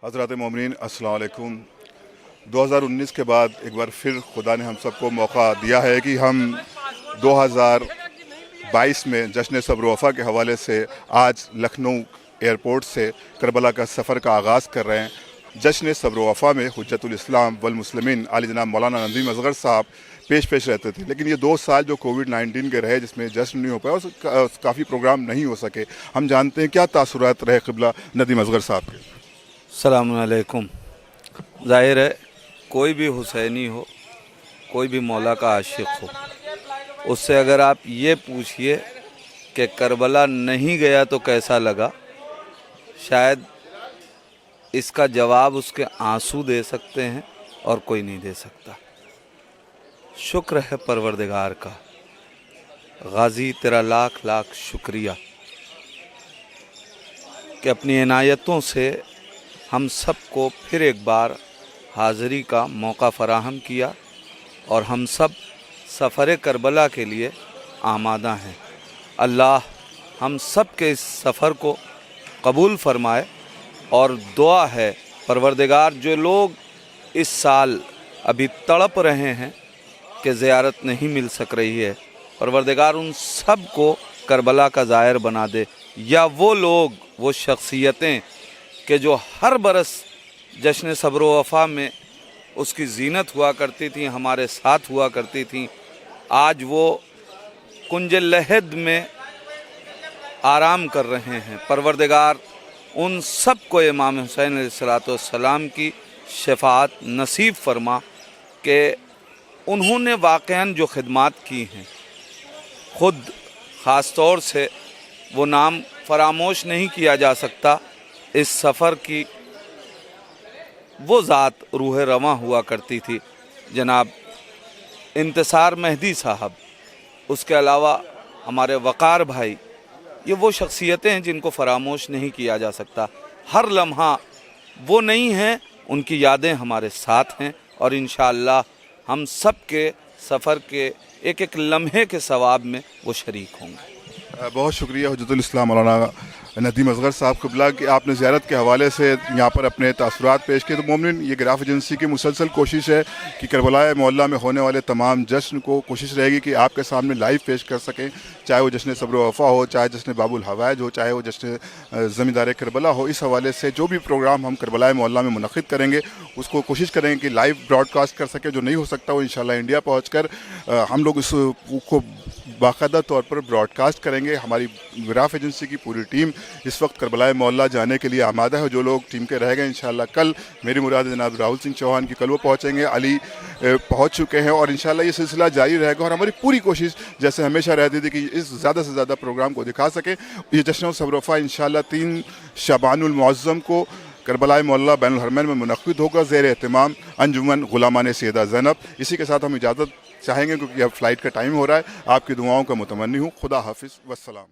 हज़रात मोमिनीन अस्सलाम वालेकुम। 2019 के बाद एक बार फिर खुदा ने हम सबको मौका दिया है कि हम 2022 में जश्न सब्र वफ़ा के हवाले से आज लखनऊ एयरपोर्ट से करबला का सफ़र का आगाज़ कर रहे हैं। जश्न सब्र वफ़ा में हुज्जतुल इस्लाम वल मुस्लिमीन आली जनाब मौलाना नदीम असगर साहब पेश रहते थे, लेकिन ये 2 साल जो कोविड-19 के रहे जिसमें जश्न नहीं हो पाया और काफ़ी प्रोग्राम नहीं हो सके। हम जानते हैं क्या तासुरात रहे क़िबला नदीम असगर साहब के। अस्सलाम वालेकुम। ज़ाहिर है कोई भी हुसैनी हो, कोई भी मौला का आशिक हो, उससे अगर आप ये पूछिए कि करबला नहीं गया तो कैसा लगा, शायद इसका जवाब उसके आंसू दे सकते हैं और कोई नहीं दे सकता। शुक्र है परवरदिगार का, गाजी तेरा लाख लाख शुक्रिया कि अपनी इनायतों से हम सबको फिर एक बार हाज़री का मौका फ़राहम किया और हम सब सफ़र करबला के लिए आमादा हैं। अल्लाह हम सब के इस सफ़र को कबूल फ़रमाए और दुआ है परवरदिगार जो लोग इस साल अभी तड़प रहे हैं कि ज़ियारत नहीं मिल सक रही है, परवरदिगार उन सब को करबला का ज़ायर बना दे, या वो लोग, वो शख्सियतें कि जो हर बरस जश्न सब्र वफ़ा में उसकी ज़ीनत हुआ करती थी, हमारे साथ हुआ करती थी, आज वो कुंज लहद में आराम कर रहे हैं। परवरदिगार उन सब को इमाम हुसैन अलैहिस्सलाम की शफ़ाअत नसीब फरमा कि उन्होंने वाक़अन जो खिदमात की हैं, ख़ुद ख़ास तौर से वो नाम फरामोश नहीं किया जा सकता। इस सफ़र की वो ज़ात रूह रवां हुआ करती थी, जनाब इंतसार मेहदी साहब, उसके अलावा हमारे वक़ार भाई, ये वो शख्सियतें हैं जिनको फरामोश नहीं किया जा सकता। हर लम्हा वो नहीं हैं, उनकी यादें हमारे साथ हैं और इंशाअल्लाह हम सब के सफ़र के एक एक लम्हे के सवाब में वो शरीक होंगे। बहुत शुक्रिया हुज्जतुल इस्लाम मौलाना नदीम असगर साहब क़िबला कि आपने ज़ियारत के हवाले से यहाँ पर अपने तासुरात पेश किए। तो मोमिन, ये ग्राफ एजेंसी की मुसलसल कोशिश है कि करबला मोहल्ला में होने वाले तमाम जश्न को कोशिश रहेगी कि आपके सामने लाइव पेश कर सकें, चाहे वो जश्न सब्र वफ़ा हो, चाहे जश्न बाबुल हवाइज हो, चाहे वो जश्न ज़मींदार करबला हो। इस हवाले से जो भी प्रोग्राम हम करबला मोहल्ला में मुनक़िद करेंगे उसको कोशिश करेंगे कि लाइव ब्रॉडकास्ट कर सकें। जो नहीं हो सकता वो इंशाअल्लाह इंडिया पहुँच कर हम लोग इसको बाकायदा तौर पर ब्रॉडकास्ट करेंगे। हमारी ग्राफ एजेंसी की पूरी टीम इस वक्त करबला मोहल्ला जाने के लिए आमादा है। जो लोग टीम के रह गए इंशाअल्लाह कल मेरी मुराद जनाब राहुल सिंह चौहान की कल वो पहुँचेंगे, अली पहुँच चुके हैं और इंशाअल्लाह ये सिलसिला जारी रहेगा। और हमारी पूरी कोशिश जैसे हमेशा रहती थी कि इस ज़्यादा से ज़्यादा प्रोग्राम को दिखा सकें। ये जश्न सब्र वफ़ा इंशाअल्लाह 3 शबानुल मुअज़्ज़म को करबला मोहल्ला बैनुल हरमैन में मुनक़्क़िद होगा ज़ेर एहतमाम अंजुमन ग़ुलामान सैयदा ज़ैनब। इसी के साथ हम इजाज़त चाहेंगे क्योंकि अब फ़्लाइट का टाइम हो रहा है। आपकी दुआओं का मुतमन्नी हूँ। खुदा हाफ़िज़, वस्सलाम।